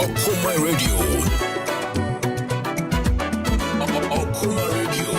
Okoman Radio. Okoman Radio.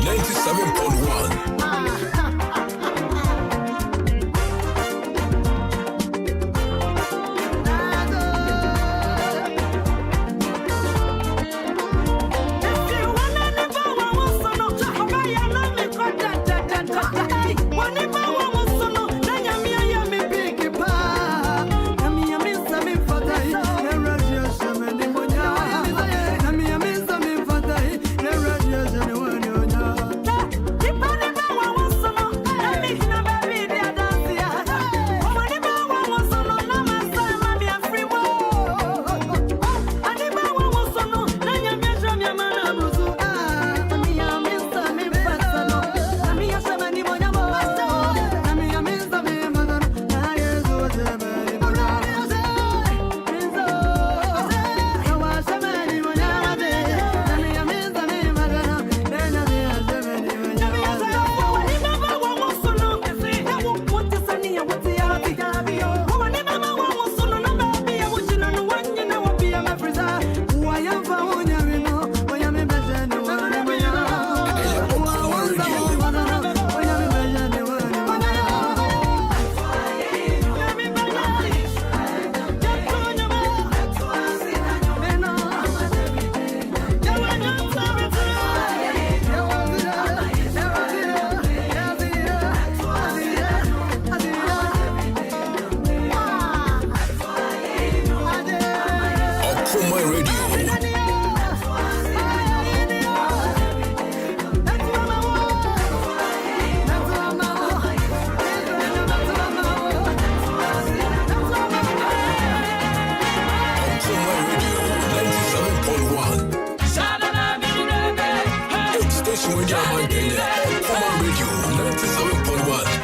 Yes, baby. Okoman Radio 97.1.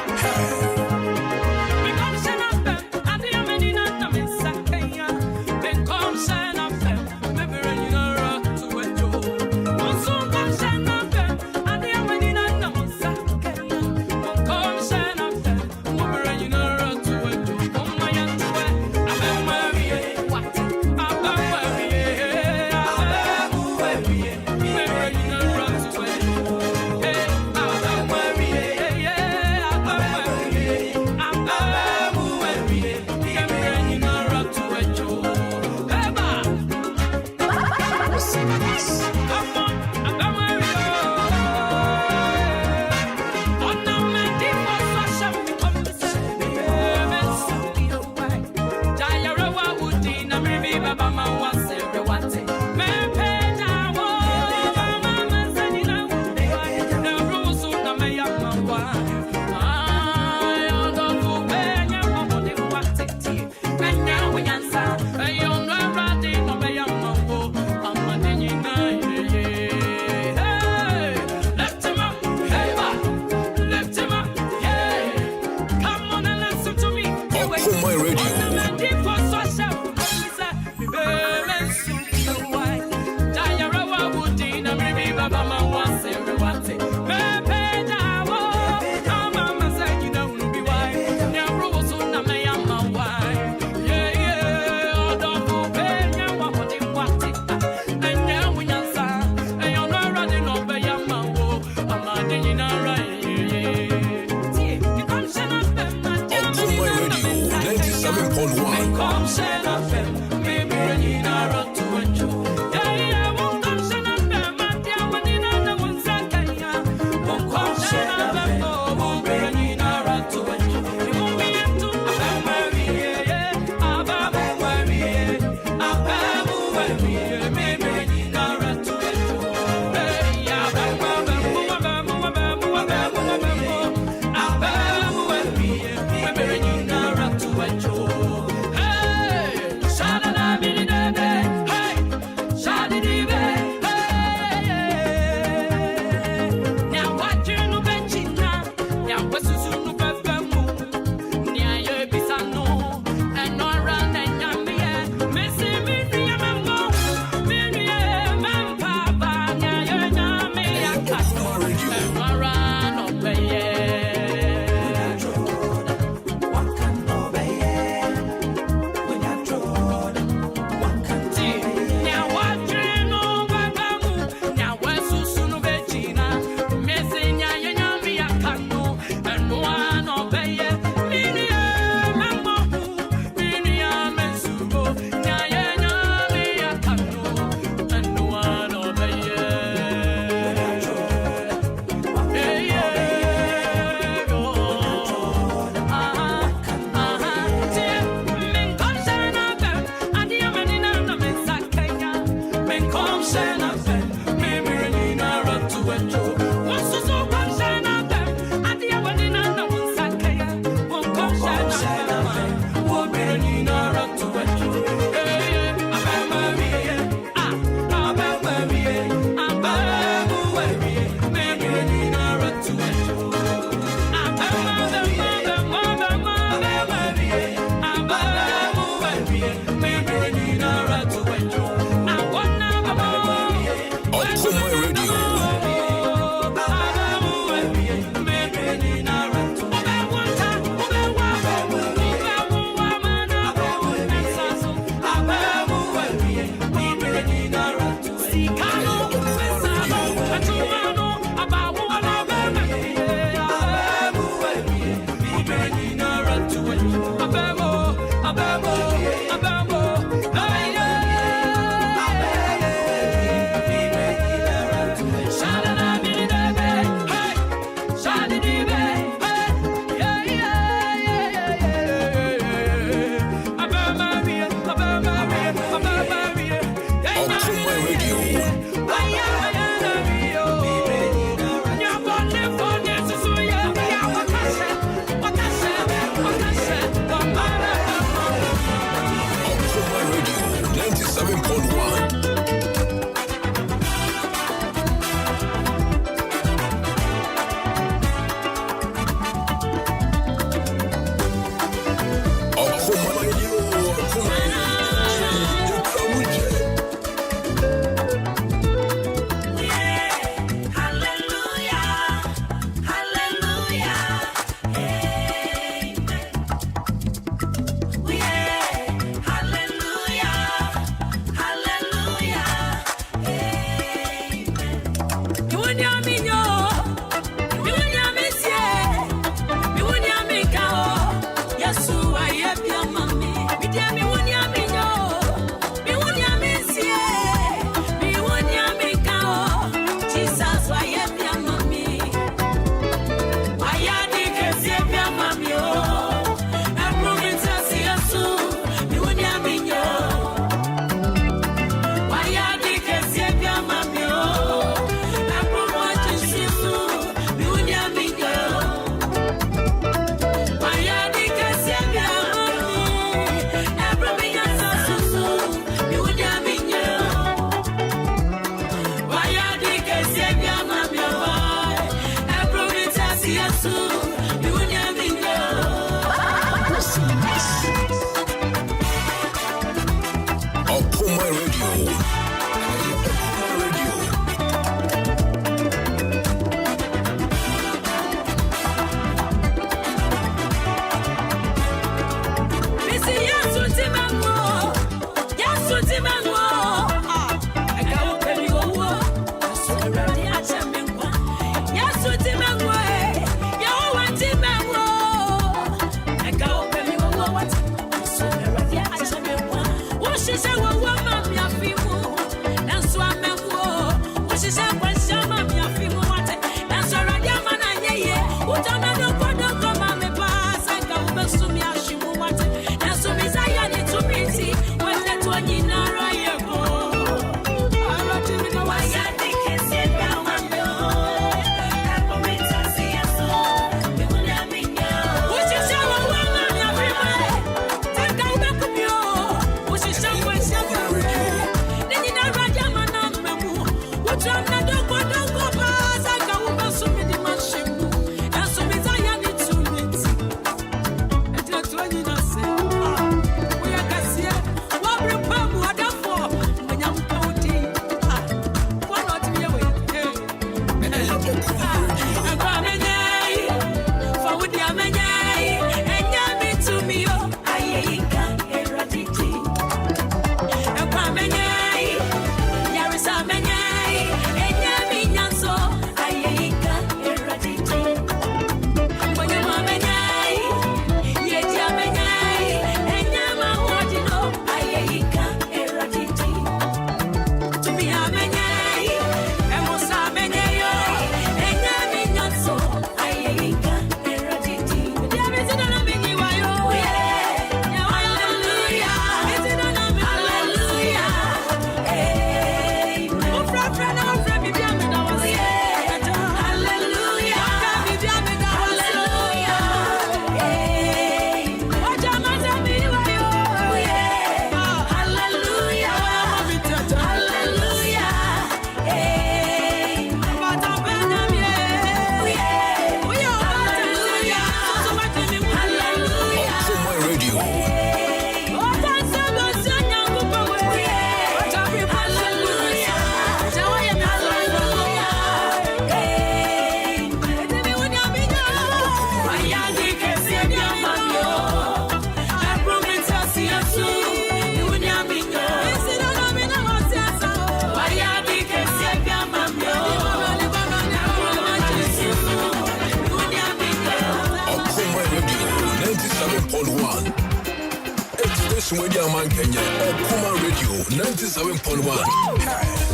station where the man Kenya, Okoman Radio 97.1. Hey.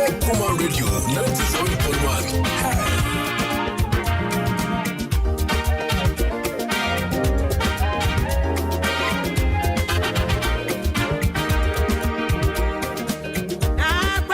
Okoman Radio 97.1. Ah,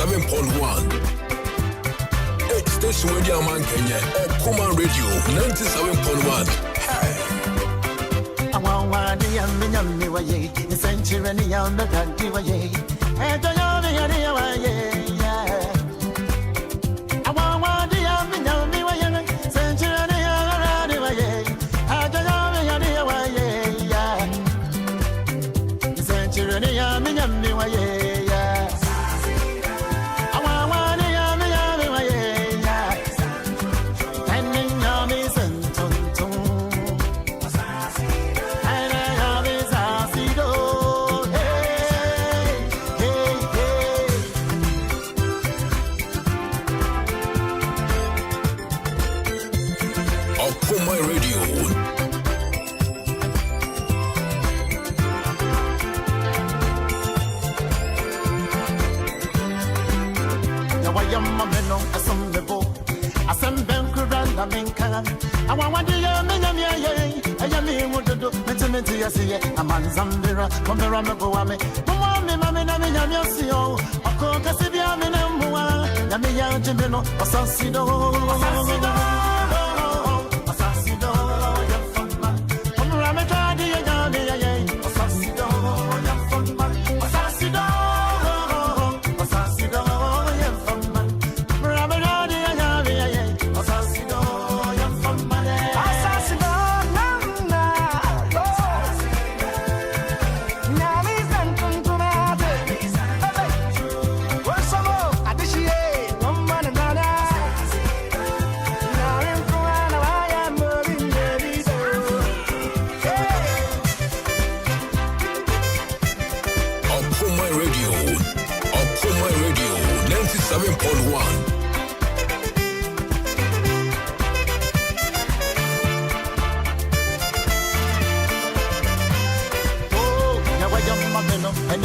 97.1. Station Radio Man Kenya, Okoman Radio 97.1. Hey. I want one yummy way, the century and the young the country way. And the young way. I want one yummy way, century and the young way. And the young way. The century and the yummy way. I want to hear me, I am me, what to do, mentality, I see it. A man, Zambira, come around the Boame. Mamma, Mamma, Mamma, Sio, a coca, Sibia, Menamua, Yamia, Jimino, a Sassido, Sassido, come around the Tradi, a Sassido, Sassido, Sassido,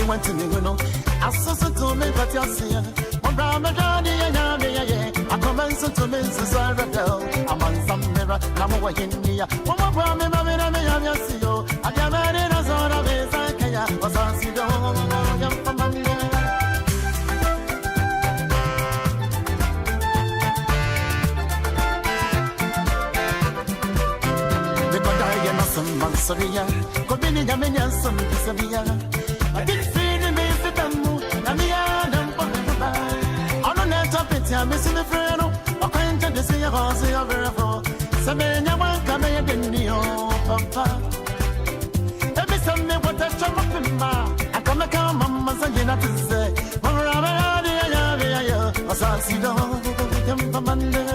went to me, you know. I saw some to me, but you'll see. My brother, Johnny, I commence to me, so I read out. I'm on some mirror, I'm over in here. One more brother, Mamma, I see you. I got married as all of his Kenya, was on Sido, young from Monday. Because I am some Mansoria, could be the Yaminian, some Disavia. I did feed me for them, and the Adam for the goodbye. On the net of it, I'm missing the friend. I can't just see a horse over for some men. I want to come in the papa. Let me send me what I chop up in my. I come and come, Mamma, and you're not to say. I saw Sido, come from Monday.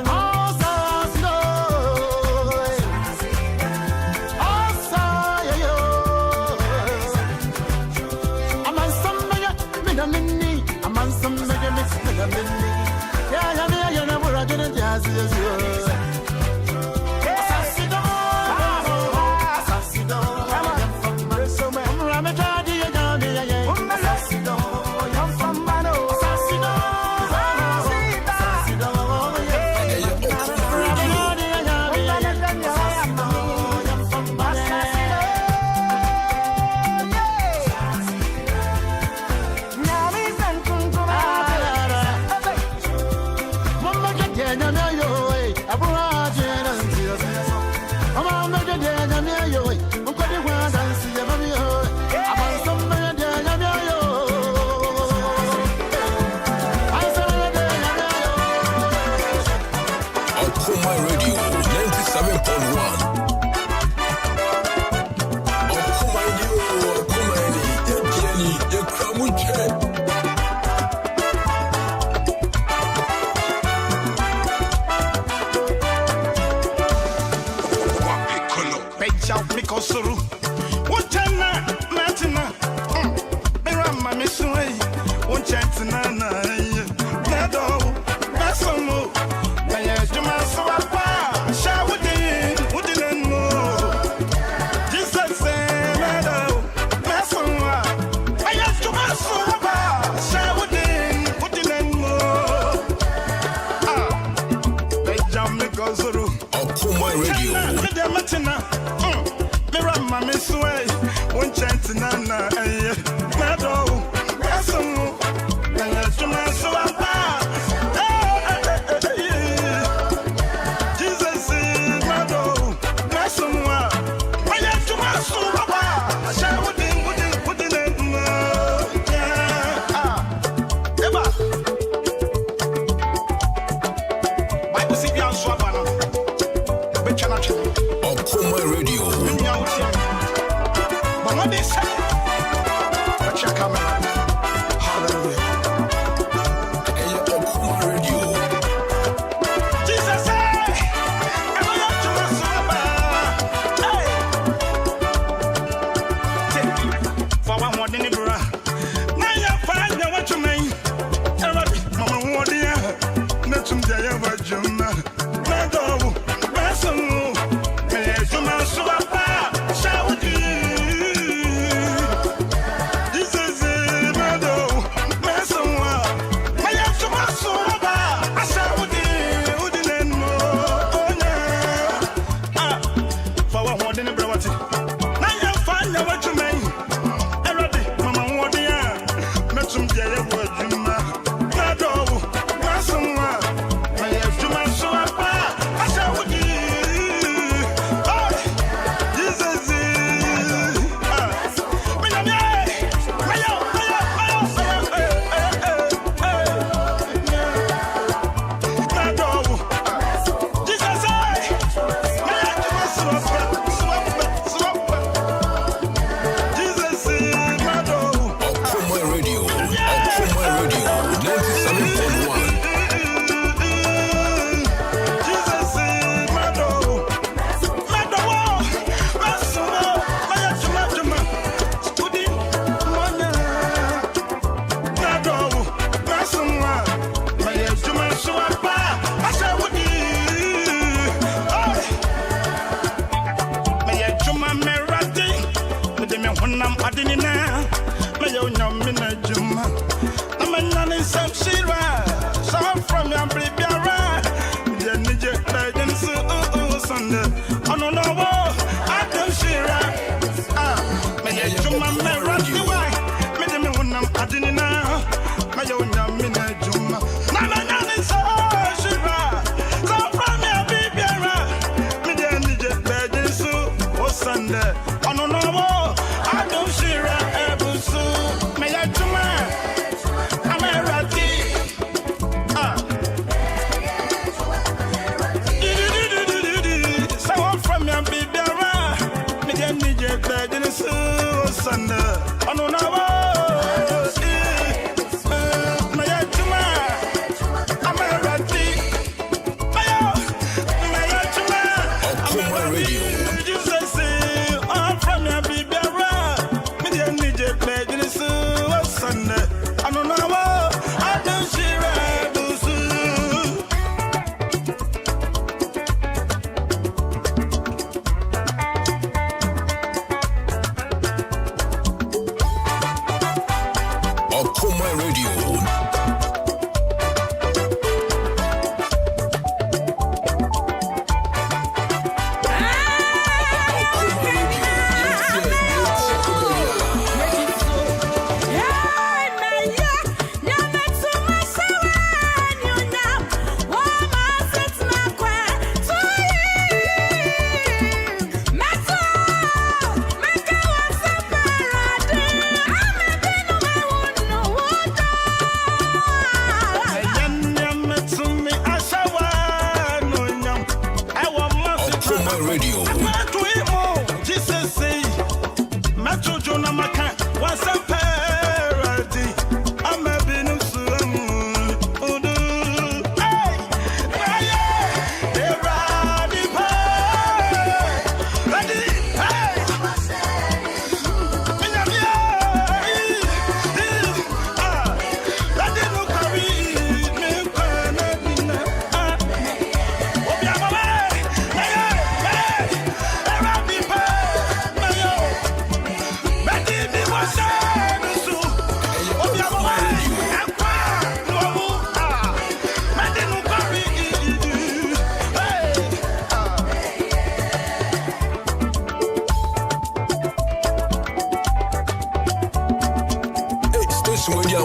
Nana,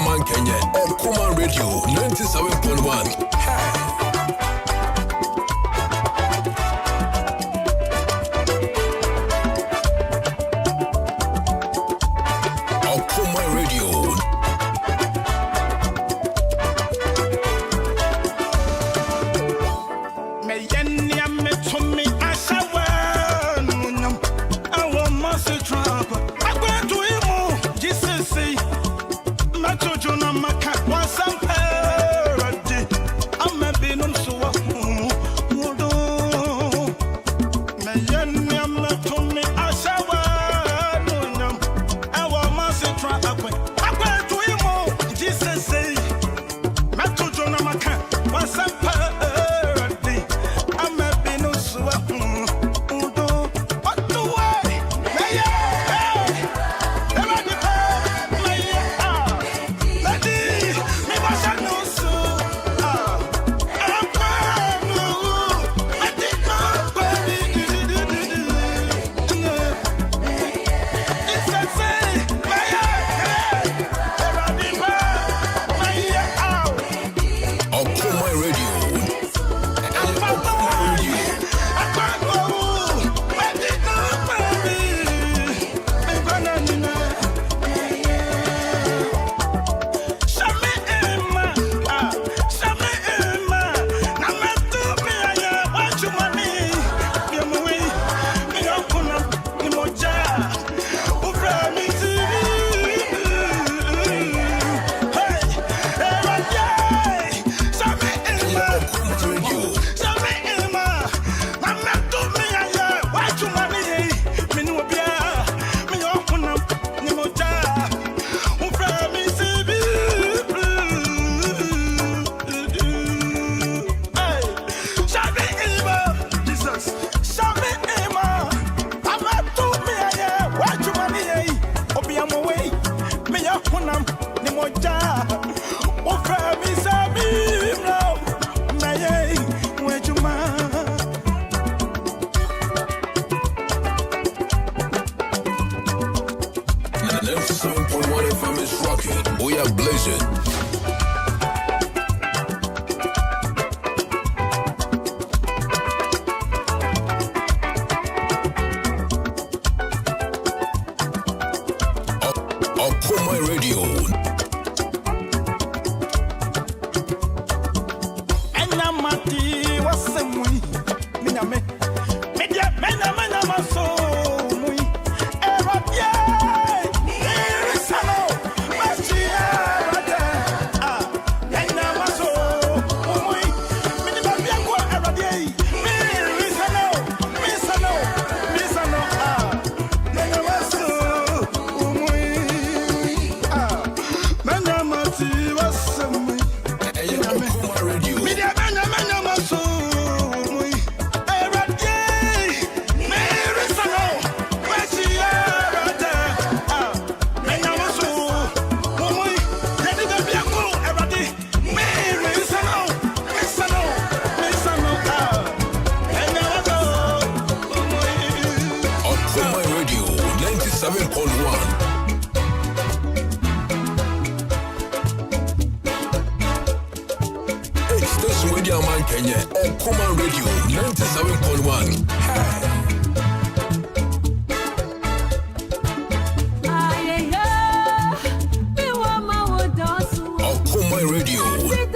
Okoman Kenya, Okoman Radio 97.1. Congratulations. Okoman Radio. Kenya, Okoman Radio 97.1. Okoman Radio.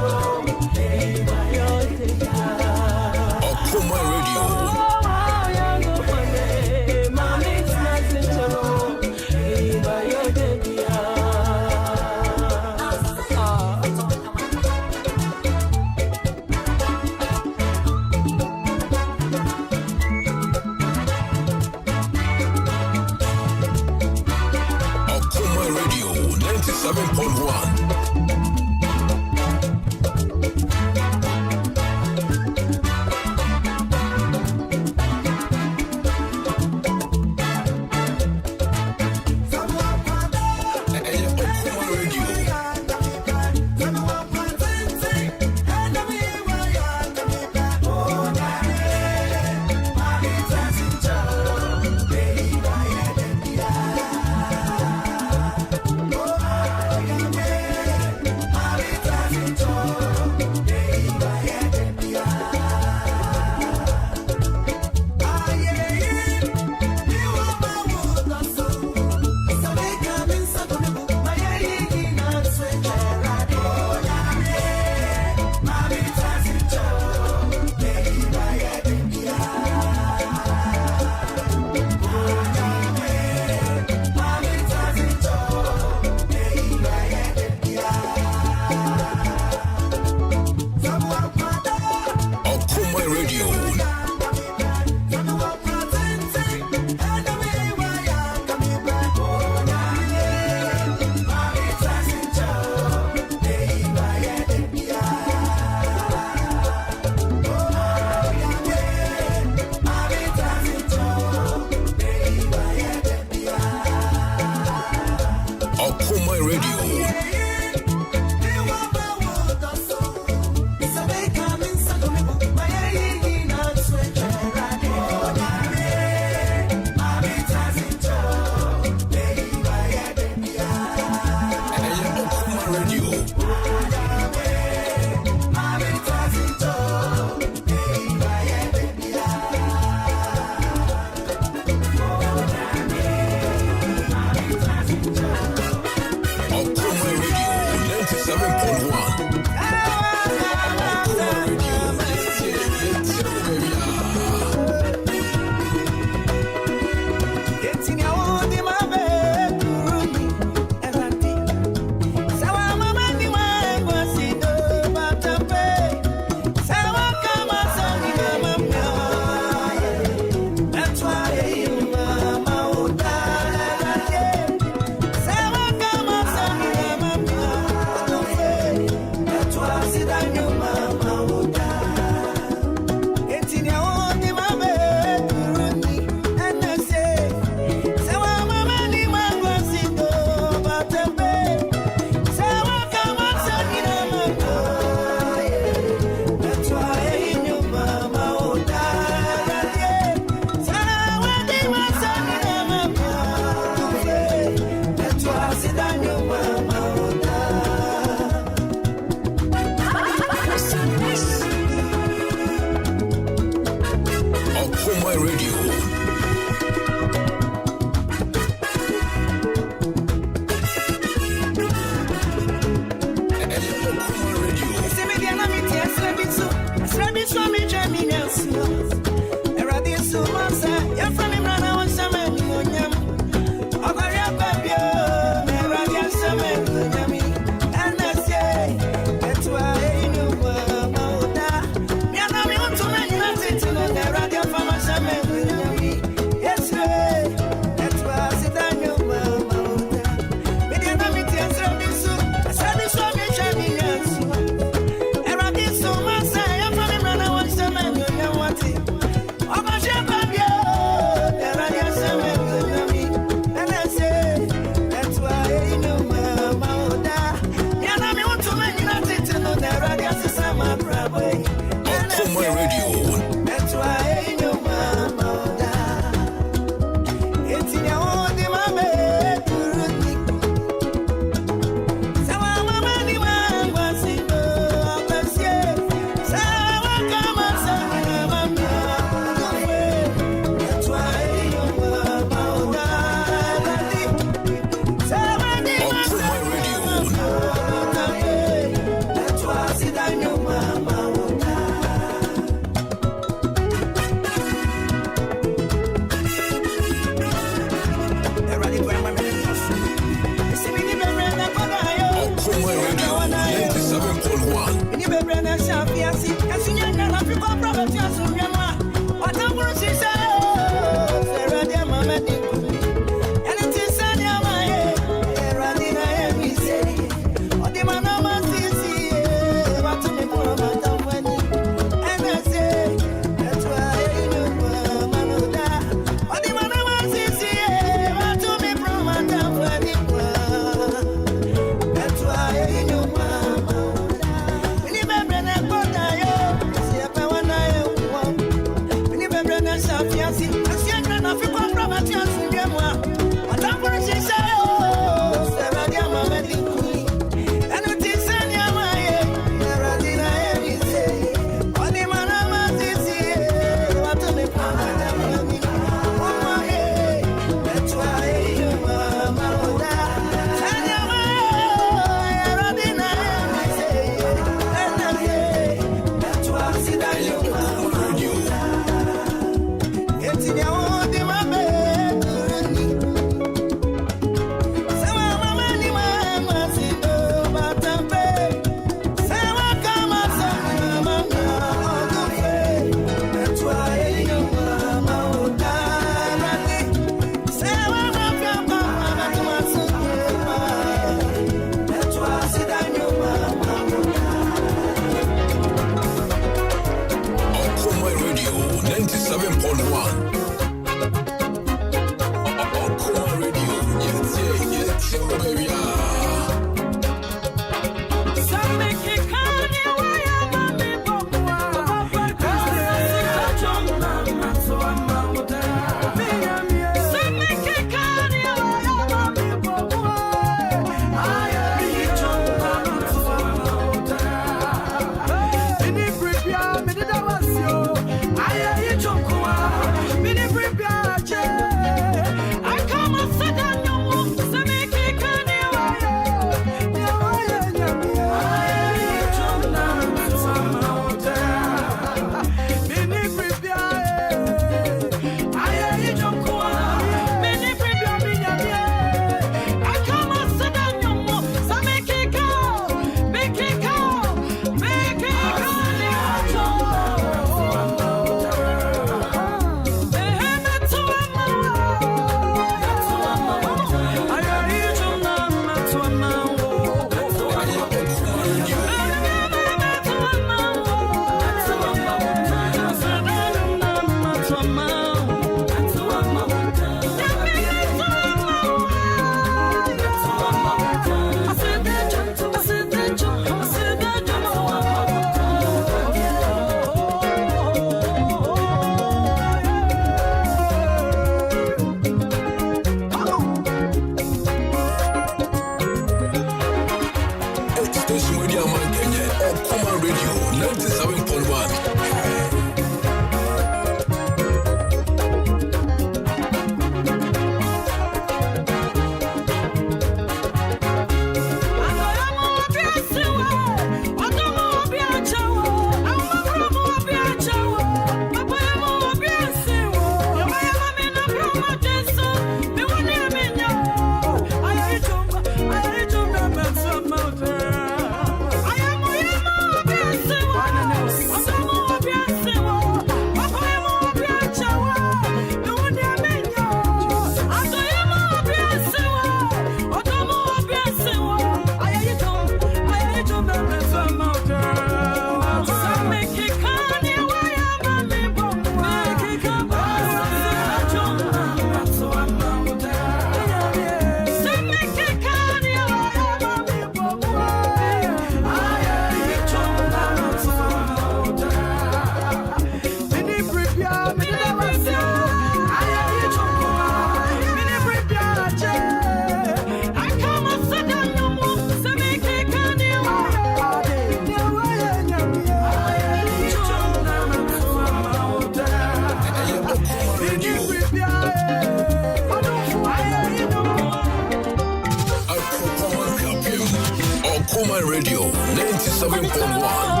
Okoman Radio 97.1.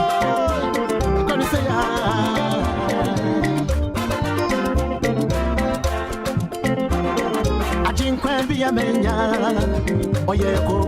Menya, oye, go,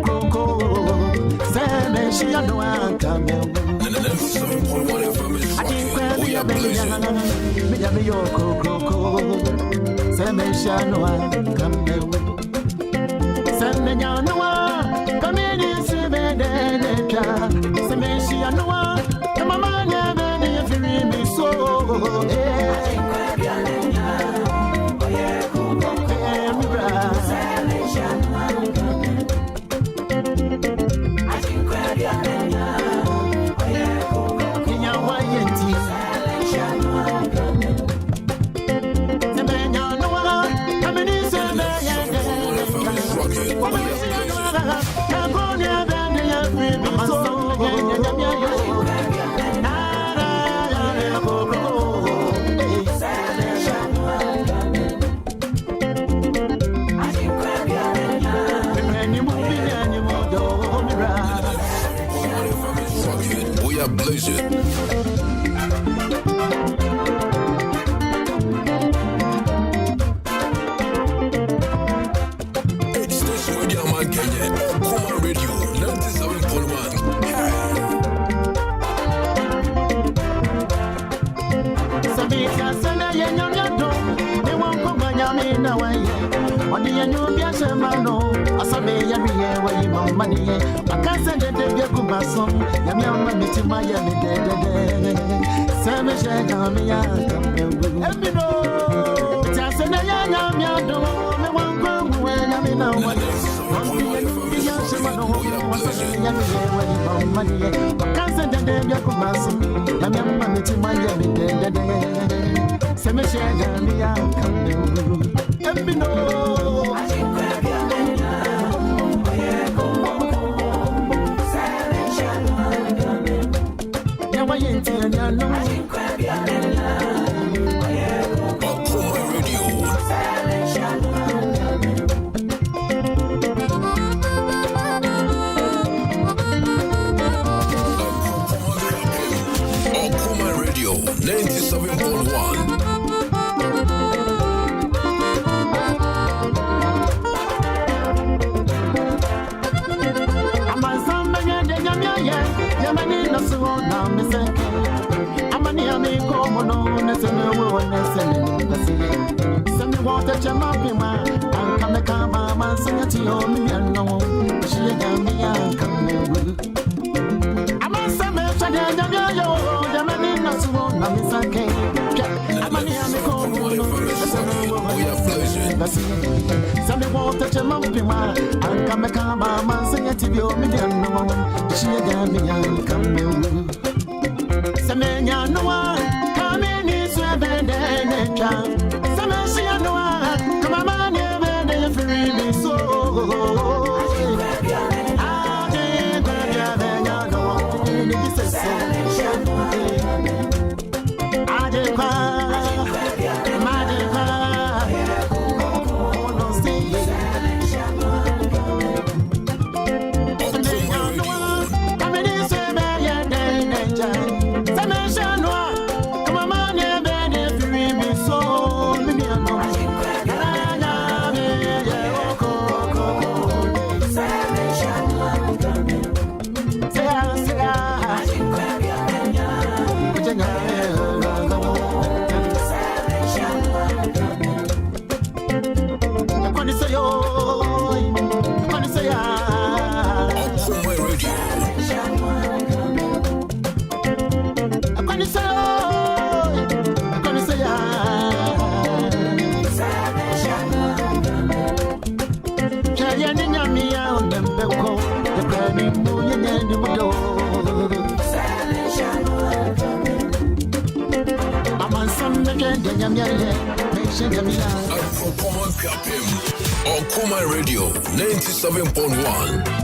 Okoman Radio 97.1.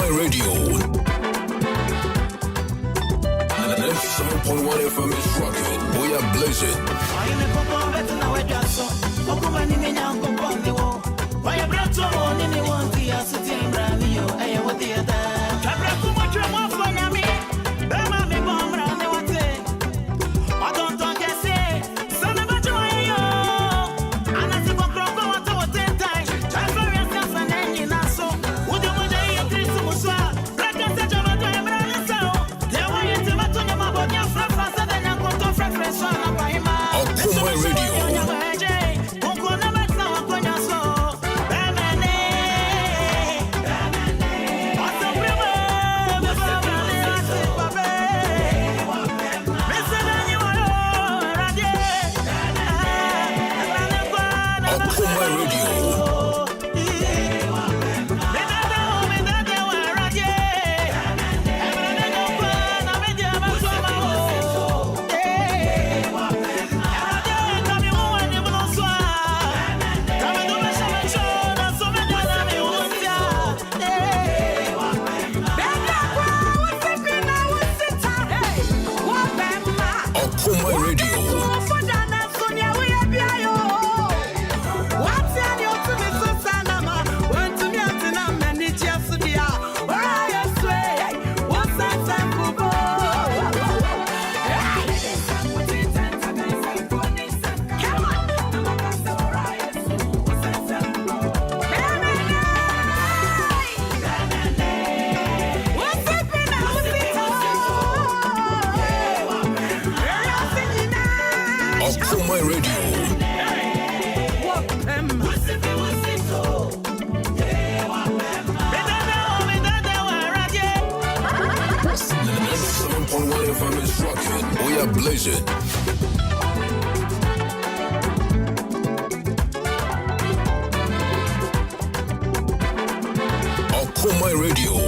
Okoman Radio. 97.1 FM is rocking. We are blazing. Blazing. Okoman Radio.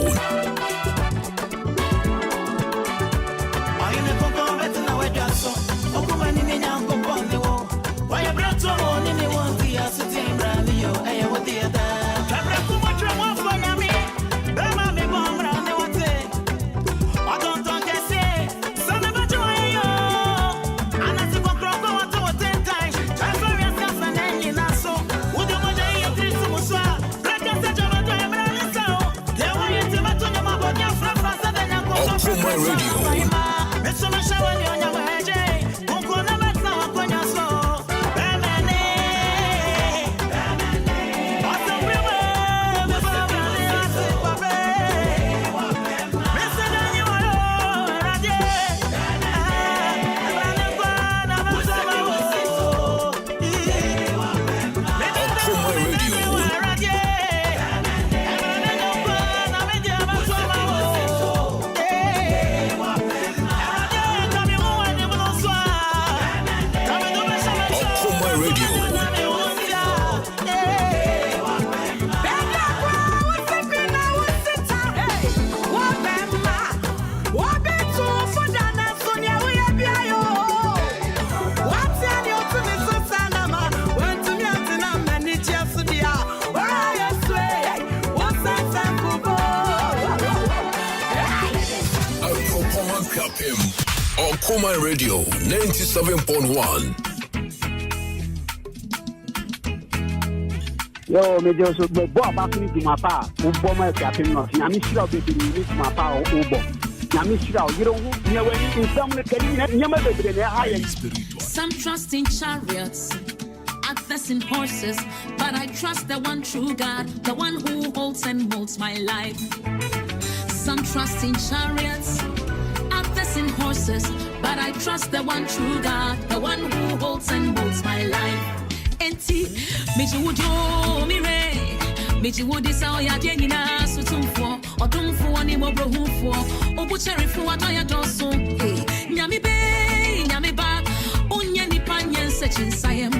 Okoman Radio 97.1. Yo, me just go back to my pa. Uboma captain no. Na mi sira be be my pa obo. Na mi sira you don't know when in some nyama be be high. Some trust in chariots, others in horses, but I trust the one true God, the one who holds and molds my life. Some trust in chariots, others in horses, but I trust the one true God, the one who holds and molds my life. Enti, meji wujo mire, meji wudi sa oya dienina sutumfo, otumfo ni mo brohufo, obucheri fu adoya doso. Nyami be, nyami ba, unye ni panyen sechin sayem.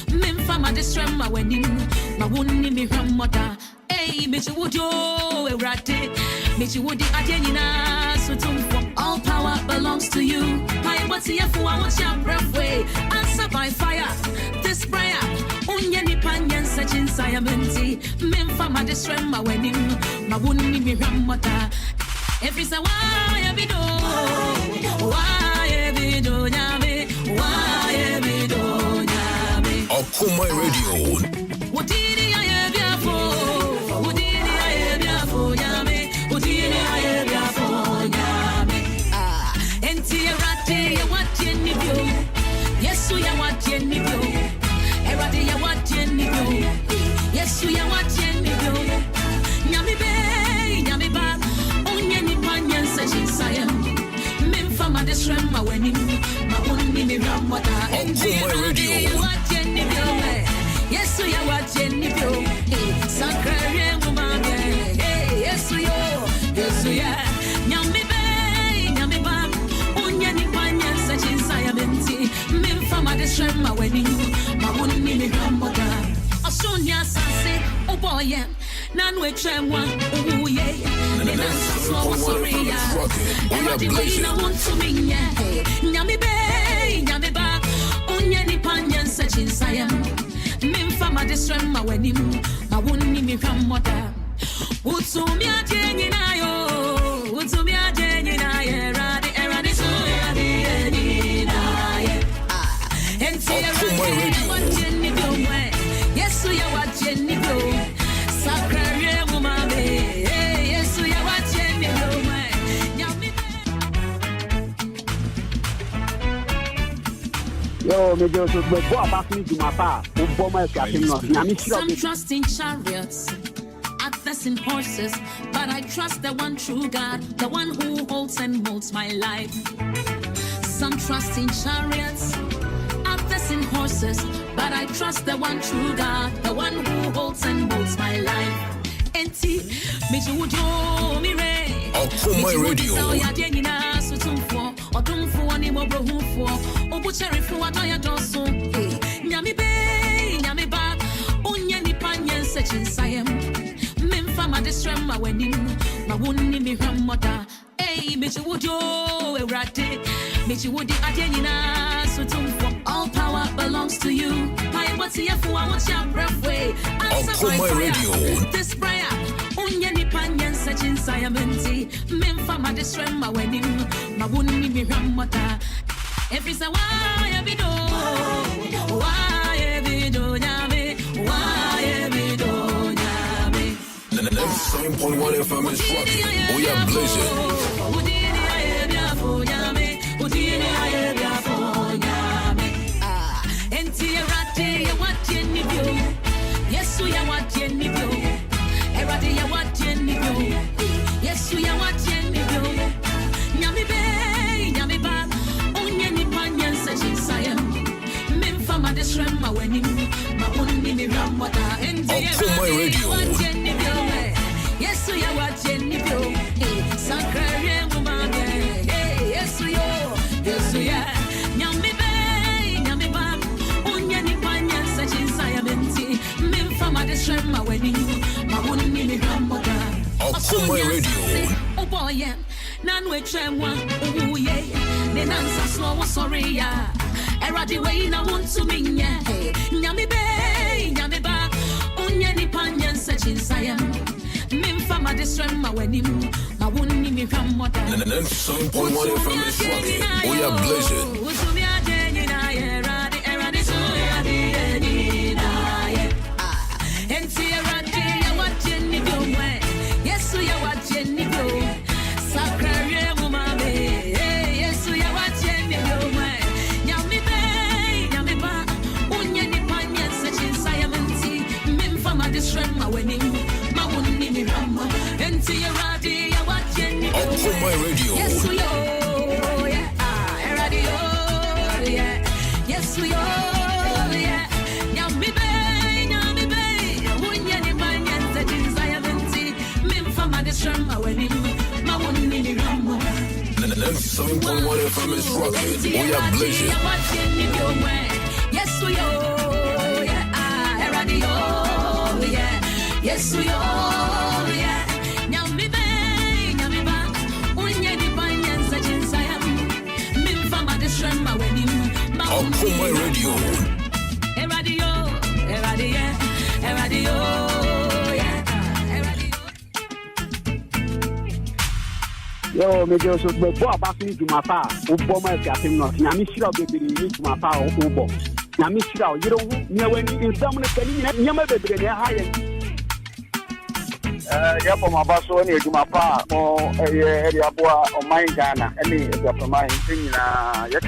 Memfa ma distrem ma wenim, ma wuni mi ramoda. Meji wujo erate, meji wudi adienina sutumfo. All power belongs to you. My body fu I want your breath way. Answer by fire. This prayer, unye ni panyen such in Siamenti, men from my distress, my wedding, my wouldn't need me ramota. Every say why I be do, why I be do, yame, why I be do, yame. Okoman Radio. What did I ever for? What did I ever for, yame? What did I ever for, yame? Ah, and tear at day, what you need. Yes, we are watching you. Everybody are watching you. Yes, we are watching you. Nyami be, nyami ba. Onyeni panyan sachi sayam. Memfa ma desrem ma weni. Ma onni mi ramwata. Okoman Radio. Watching you. Yes, we are watching you. Sakre mumage. Yes, we are. Yes, we are. Nyami be, nyami ba. Onyeni panyan sachi sayam enti. Memfa describe my wedding, my wouldn't need me ramboda. A sonia sassy, oh boy, yeah. None with tram one, oh yeah. The dance was sorry, yeah. Everybody waiting, I want to mean, yeah. Nyami bay, nyami ba, onyani panyan such in Siam. Memfa describe my wedding, my wouldn't need me ramboda. Utsu me a jenny na yo, utsu me a jenny na ye, radi so ya di na ye. Okoman Radio. Yes, we are watching you. Sakre mumame. Yes, we are watching you. Yo, me just go back to my pa. Some trust in chariots, others in horses, but I trust the one true God, the one who holds and molds my life. Some trust in chariots, others in horses, but I trust the one true God, the one who holds and molds my life. Enti, me judo mi re. Okoman Radio. Ya denina sutumfo, odumfo ani mo brohufo, obucherifo adoya doso. Nyami be, nyami ba, unyeni panyen sechin sayem. Memfa ma desrem ma wenim, ma wunni mi ramota. Hey, me judo erate, me judo adenina sutumfo. All power belongs to you. My what's here for I want your breath way. Okoman Radio. This prayer, unyeni panyan sechin sayamenti. Memfa ma desrem ma wenim, ma wunni mi ramota. Every say why I be do, why I be do nyame, why I be do nyame. 97.1 FM is rocking. We are blazing. Yes, we are watching you. Everybody are watching you. Yes, we are watching you. Nyami be, nyami ba. Onyeni panyan sechin sayam. Memfa ma desrem ma wenim. Ma onni mi ramwata. Okoman Radio. Yes, we are watching you. Sakre mumage. Yes, we are. Yes, we are. Nyami be, nyami ba. Onyeni panyan sechin sayam enti. Memfa ma desrem ma wenim. Ma onni mi ramwata. Okoman Radio. Oh boy, yeah. Nan we tram one, oh yeah. The answer slow was sorry, yeah. Everybody waiting, I want to mean, yeah. Nyami be, nyami ba. Onyeni panyan sechin sayam. Memfa ma desrem ma wenim. Ma wunni mi ramota. 97.1 FM is rocking. We are blazing. Utumi adenyi na ye, radi so ya di na ye. Enti radi ya watching you. Yes, we are watching you. Sakre mumame. Yes, we are watching you. Nyami be, nyami ba. Unyeni panyan sechin sayamenti. Memfa ma desrem ma wenim. Ma wunni mi rama. Enti radi ya watching you. Okoman Radio. Yes, we are. Yeah, radio. Yeah. Yes, we are. Yeah. Nyami be, unyeni panyan sechin sayamenti. Memfa ma desrem ma wenim. Ma wunni mi rama. 97.1 FM is rocking. We are blazing. Yes, we are. Yeah, radio. Yeah. Yes, we are. Yeah. Nyami ba. Unyeni panyan sechin sayam. Memfa ma desrem ma wenim. Ma Okoman Radio. Radio. Yo, Major, so the boy back in to my pa, Obama Captain North, Yamishra, baby, to my pa, Obo. Yamishra, you don't know when in some of the Yama baby, they're high. Yapo mabaso ni ejuma pa mo area boa o mine Ghana any ejuma ma hintin na yake